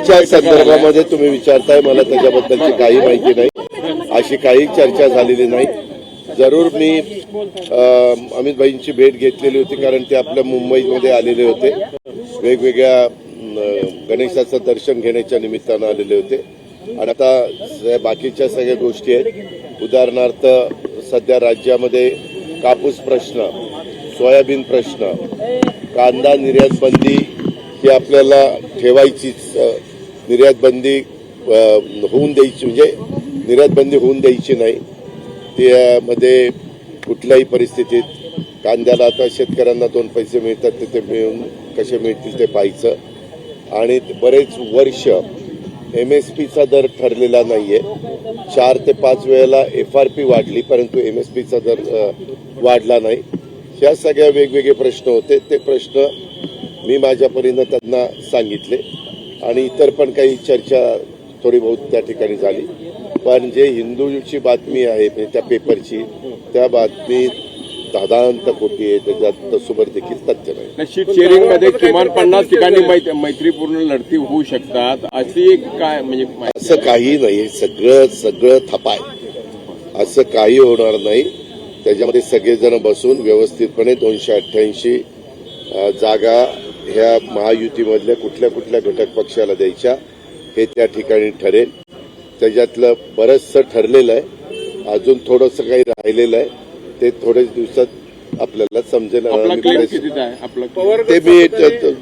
चर्चेच्या संदर्भामध्ये तुम्ही विचारताय, मला त्याच्याबद्दलची काही माहिती नाही, अशी काही चर्चा झालेली नाही. जरूर मी अमित भाईंची भेट घेतलेली होती, कारण ते आपल्या मुंबईमध्ये आलेले होते, वेगवेगळ्या गणेशाचं दर्शन घेण्याच्या निमित्तानं आलेले होते. आणि आता बाकीच्या सगळ्या गोष्टी आहेत. उदाहरणार्थ सध्या राज्यामध्ये कापूस प्रश्न, सोयाबीन प्रश्न, कांदा निर्यात बंदी ही आपल्याला ठेवायचीच, निर्यात बंदी होऊन द्यायची, म्हणजे निर्यात बंदी होऊन द्यायची नाही. त्यामध्ये कुठल्याही परिस्थितीत कांद्याला आता शेतकऱ्यांना 2 पैसे मिळतात, ते मिळून कसे मिळतील ते पाहायचं. आणि बरेच वर्ष MSPचा दर ठरलेला नाहीये. 4 ते 5 वेळेला FRP वाढली, परंतु MSPचा दर वाढला नाही. ह्या सगळ्या वेगवेगळे प्रश्न होते. ते प्रश्न मी माझ्या परीनं त्यांना सांगितले आणि इतर पण काही चर्चा थोडी बहुत त्या ठिकाणी झाली. पण जे हिंदूची बातमी आहे त्या पेपरची, त्या बातमीत दादांत खोटी आहे, त्याच्यात तसोबर देखील तथ्य नाही. शीट शेअरिंग मध्ये किमान 50 ठिकाणी मैत्रीपूर्ण लढती होऊ शकतात, अशी काय म्हणजे असं काही नाही. सगळं थपाय, असं काही होणार नाही. त्याच्यामध्ये सगळेजण बसून व्यवस्थितपणे 288 जागा ह्या महायुतीमधल्या कुठल्या कुठल्या घटक पक्षाला द्यायच्या हे त्या ठिकाणी ठरेल. त्याच्यातलं बरंचसं ठरलेलं आहे, अजून थोडंसं काही राहिलेलं आहे, ते थोड्याच दिवसात आपल्याला समजेल. ते मी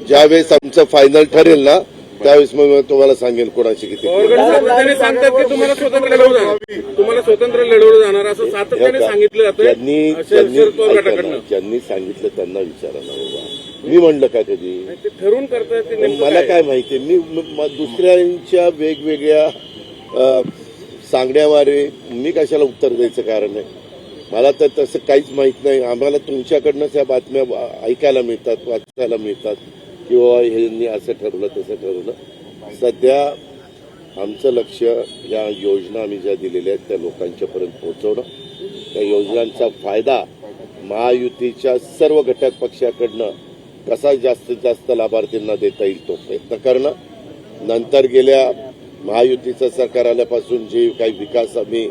ज्यावेळेस आमचं फायनल ठरेल ना, त्यावेळेस मग तुम्हाला सांगेल कोणाची किती. सांगतात की तुम्हाला स्वतंत्र लढवलं जाणार असं सातत्याने सांगितलं जातं. ज्यांनी सांगितलं त्यांना विचारा ना बाबा. मी म्हणलं का कधी? ठरवून करतायत मला काय माहिती. मी दुसऱ्यांच्या वेगवेगळ्या सांगण्यावारे मी कशाला उत्तर द्यायचं कारण आहे. मला तर तसं काहीच माहित नाही. आम्हाला तुमच्याकडनंच या बातम्या ऐकायला मिळतात, वाचायला मिळतात, किंवा ह्यांनी असं ठरवलं तसं ठरवलं. सध्या आमचं लक्ष या योजना आम्ही ज्या दिलेल्या आहेत त्या लोकांच्यापर्यंत पोहोचवणं, त्या योजनांचा फायदा महायुतीच्या सर्व घटक पक्षाकडनं कसा जास्तीत जास्त लाभार्थींना देता येईल तो प्रयत्न करणं. नंतर गेल्या महायुतीचं सरकार आल्यापासून जे काही विकास आम्ही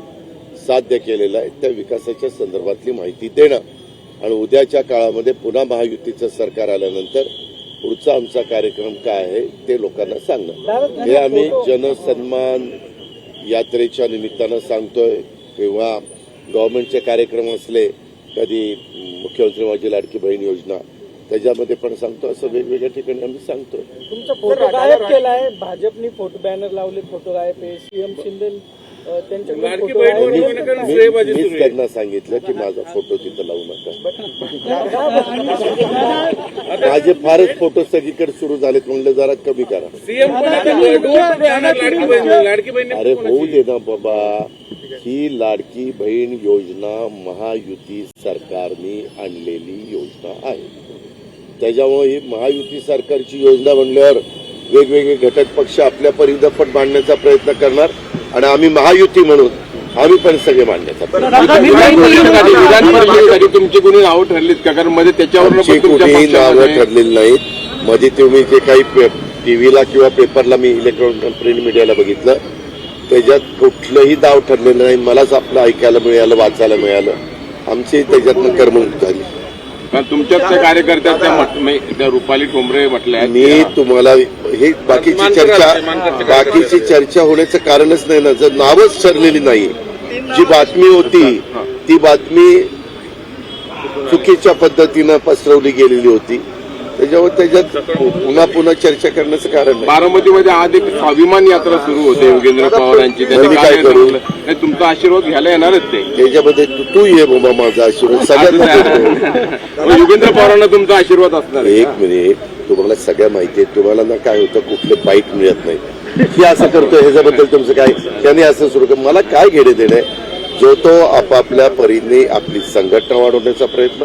साध्य केलेला आहे त्या विकासाच्या संदर्भातली माहिती देणं आणि उद्याच्या काळामध्ये पुन्हा महायुतीचं सरकार आल्यानंतर पुढचा आमचा कार्यक्रम काय आहे ते लोकांना सांगणं. हे आम्ही जनसन्मान यात्रेच्या निमित्तानं सांगतोय, किंवा गव्हर्नमेंटचे कार्यक्रम असले, कधी मुख्यमंत्री माझी लाडकी बहीण योजना त्याच्यामध्ये पण सांगतो. असं वेगवेगळ्या ठिकाणी आम्ही सांगतोय. तुमचा फोटो गायब केलाय, भाजपने फोटो बॅनर लावले, फोटो गायब आहे. सीएम शिंदे मीच त्यांना सांगितलं की माझा फोटो तिथं लावू नका. माझे फारच फोटो सगळीकडे सुरू झालेत, म्हणलं जरा कमी करा. अरे होऊ दे ना बाबा. ही लाडकी बहीण योजना महायुती सरकारने आणलेली योजना आहे. त्याच्यामुळे ही महायुती सरकारची योजना म्हणल्यावर वेगवेगळे घटक पक्ष आपल्या परीनं पण मांडण्याचा प्रयत्न करणार आणि आम्ही महायुती म्हणून आम्ही पण सगळे मांडण्याचा प्रयत्न. विधान परिषदेसाठी तुमची कोणी नावं ठरलीत का? कारण मध्ये त्याच्यावर कुठेही नावं ठरलेली नाहीत. मध्ये तुम्ही जे काही टीव्हीला किंवा पेपरला मी इलेक्ट्रॉनिक प्रिंट मीडियाला बघितलं, त्याच्यात कुठलंही नाव ठरलेलं नाही. मलाच आपलं ऐकायला मिळालं, वाचायला मिळालं. आमची त्याच्यातनं करमणूक झाली. तुमच्याच कार्यकर्त्या रुपाली ठोंबरे म्हटल्या, मी तुम्हाला हे बाकीची चर्चा होण्याचं कारणच नाही ना. जर नावच ठरलेली नाही, जी बातमी होती ती बातमी चुकीच्या पद्धतीनं पसरवली गेलेली होती, त्याच्यात पुन्हा पुन्हा चर्चा करण्याचं कारण नाही. बारामतीमध्ये आज एक स्वाभिमान यात्रा सुरू होते योगेंद्र पवारांची. काय करू? तुमचा आशीर्वाद घ्यायला येणारच ते. त्याच्यामध्ये तू ये बाबा, माझा आशीर्वाद सगळ्यांना. योगेंद्र पवारांना तुमचा आशीर्वाद असणार. एक मिनिट, तुम्हाला सगळ्या माहिती आहे. तुम्हाला ना काय होतं, कुठले बाईट मिळत नाही. ही असं करतोय ह्याच्याबद्दल तुमचं काय, त्यांनी असं सुरू कर. मला काय घेणे देणे. जो तो आपापल्या परीने आपली संघटना वाढवण्याचा प्रयत्न,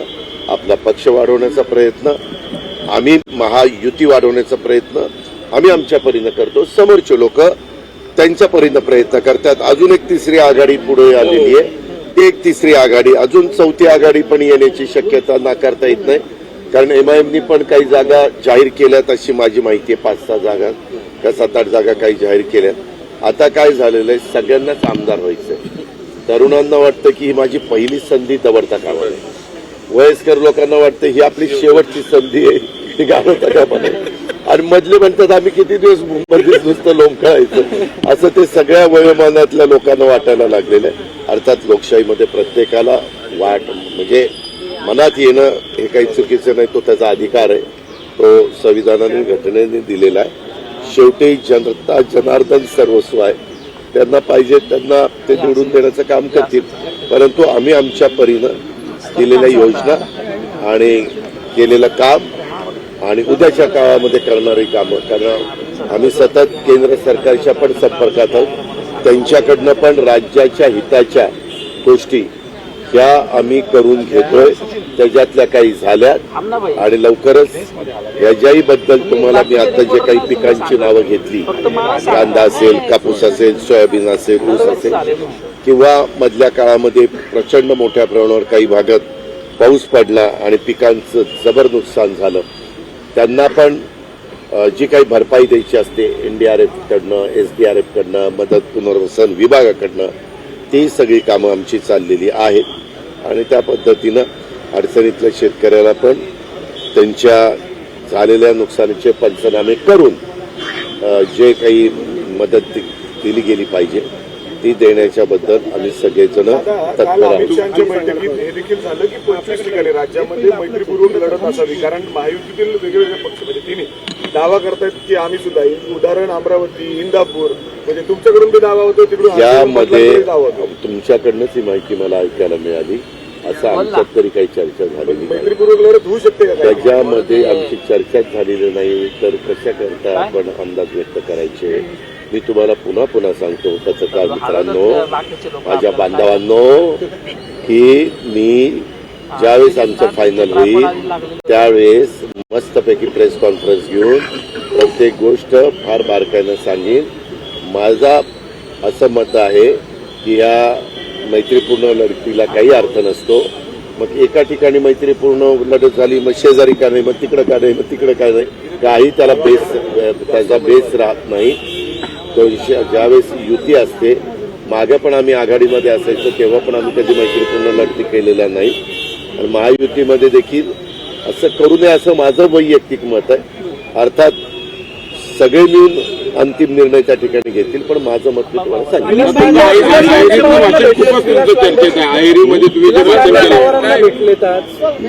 आपला पक्ष वाढवण्याचा प्रयत्न, आम्ही महायुती वाढवण्याचा प्रयत्न आम्ही आमच्या परीनं करतो. समोरचे लोक त्यांच्या परीनं प्रयत्न करतात. अजून एक तिसरी आघाडी पुढे आलेली आहे. ती एक तिसरी आघाडी, अजून चौथी आघाडी पण येण्याची शक्यता नाकारता येत नाही. कारण MIMनी पण काही जागा जाहीर केल्यात अशी माझी माहिती आहे, 5-6 जागा. का 7-8 जागा काही जाहीर केल्या. आता काय झालेलं आहे, सगळ्यांनाच आमदार व्हायचंय. तरुणांना वाटतं की ही माझी पहिली संधी दवडता कामा नये. वयस्कर लोकांना वाटतं ही आपली शेवटची संधी आहे, ही घालवता कामा नये. आणि मधले म्हणतात आम्ही किती दिवस मुंबईत नुसतं लोंबकळायचं, असं ते सगळ्या वयोमानातल्या लोकांना वाटायला लागलेलं आहे. अर्थात लोकशाहीमध्ये प्रत्येकाला वाट म्हणजे मनात येणं हे काही चुकीचं नाही, तो त्याचा अधिकार आहे, तो संविधानाने घटनेने दिलेला आहे. शेवटी जनता जनार्दन सर्वस्व आहे, त्यांना पाहिजे त्यांना ते निवडून देण्याचं काम करतील. परंतु आम्ही आमच्या परीनं केलेल्या योजना आणि केलेलं काम आणि उद्याच्या काळामध्ये करणारी कामं, कारण आम्ही सतत केंद्र सरकारच्या पण संपर्कात आहोत, त्यांच्याकडनं पण राज्याच्या हिताच्या गोष्टी ह्या आम्ही करून घेतोय. त्याच्यातल्या काही झाल्या आणि लवकरच याच्याही बद्दल तुम्हाला मी आता जे काही पिकांची नावं घेतली, कांदा असेल, कापूस असेल, सोयाबीन असेल, ऊस असेल, किंवा मधल्या काळामध्ये प्रचंड मोठ्या प्रमाणावर काही भागात पाऊस पडला आणि पिकांचं जबर नुकसान झालं, त्यांना पण जी काही भरपाई द्यायची असते NDRF कडनं, SDRF कडनं, मदत पुनर्वसन विभागाकडनं, ती सगळी कामं आमची चाललेली आहेत. आणि त्या पद्धतीनं अडचणीतल्या शेतकऱ्याला पण त्यांच्या झालेल्या नुकसानीचे पंचनामे करून जे काही मदत दिली गेली पाहिजे ती देण्याच्या बद्दल आम्ही सगळेजण तत्पर आहोत. अमित बैठकीत हे देखील झालं की 25 ठिकाणी राज्यामध्ये मैत्रीपूर्वक लढत असावी, कारण महायुतीतील वेगवेगळे पक्ष म्हणजे तिन्ही दावा करतायत की आम्ही सुद्धा, उदाहरण अमरावती, इंदापूर, म्हणजे तुमच्याकडून बी दावा होतो, तिकडून यामध्ये दावा होतो. तुमच्याकडनंच ही माहिती मला ऐकायला मिळाली, असं आमच्यात तरी काही चर्चा झालेली नाही. मैत्रीपूर्वक लढत होऊ शकते का? त्याच्यामध्ये आमची चर्चाच झालेली नाही तर कशा करता आपण अंदाज व्यक्त करायचे. मी तुम्हाला पुन्हा पुन्हा सांगतो पत्रकार मित्रांनो, माझ्या बांधवांनो, की मी ज्यावेळेस आमचं फायनल होईल त्यावेळेस मस्तपैकी प्रेस कॉन्फरन्स घेऊन प्रत्येक गोष्ट फार बारकाईनं सांगेन. माझा असं मत आहे की या मैत्रीपूर्ण लढतीला काही अर्थ नसतो. मग एका ठिकाणी मैत्रीपूर्ण लढत झाली, मग शेजारी का नाही, मग तिकडं का नाही, मग तिकडं काय नाही, काही त्याला त्याचा बेस राहत नाही. तो ज्यावेळेस युती असते, मागे पण आम्ही आघाडीमध्ये असायचो तेव्हा पण आम्ही कधी मैत्रीपूर्ण लढती केलेल्या नाही. आणि महायुतीमध्ये देखील असं करू नये असं माझं वैयक्तिक मत आहे. अर्थात सगळे मिळून अंतिम निर्णय त्या ठिकाणी घेतील, पण माझं मत मी तुम्हाला सांगितलं.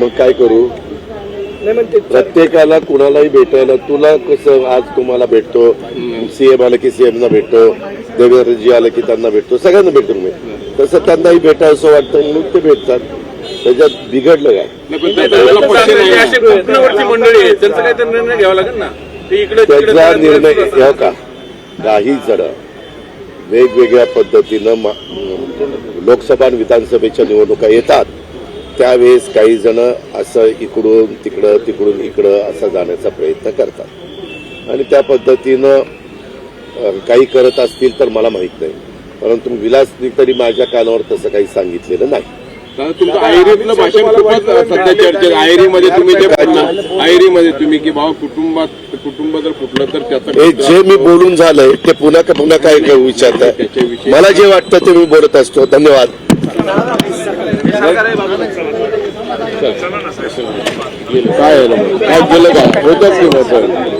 मग काय करू, प्रत्येकाला कुणालाही भेटायला, तुला कसं आज तुम्हाला भेटतो, CM आलं की CMना भेटतो, देवेंद्रजी आलं की त्यांना भेटतो, सगळ्यांना भेटतो मी, तसं त्यांनाही भेटावं असं वाटतं म्हणून ते भेटतात. त्याच्यात बिघडलं काय? मंडळी आहे, त्यांचा काहीतरी निर्णय घ्यावा लागेल ना. त्याचा निर्णय घ्यावा का? काही जण वेगवेगळ्या पद्धतीनं लोकसभा आणि विधानसभेच्या निवडणुका येतात, त्यावेळेस काही जण असं इकडून तिकडं तिकडून इकडं असं जाण्याचा प्रयत्न करतात आणि त्या पद्धतीनं काही करत असतील तर मला माहित नाही. परंतु विलासनी तरी माझ्या कानावर तसं काही सांगितलेलं नाही. तुमचं आयरीतलं भाषण खूपच सध्या चर्चेत. आयरीमध्ये तुम्ही जे बोलला, आयरीमध्ये तुम्ही की भाऊ कुटुंब जर फुटलं तर त्याचं जे मी बोलून झालंय ते पुन्हा काय विचारताय. मला जे वाटतं ते मी बोलत असतो. धन्यवाद. काय केलं काय होतच नाही.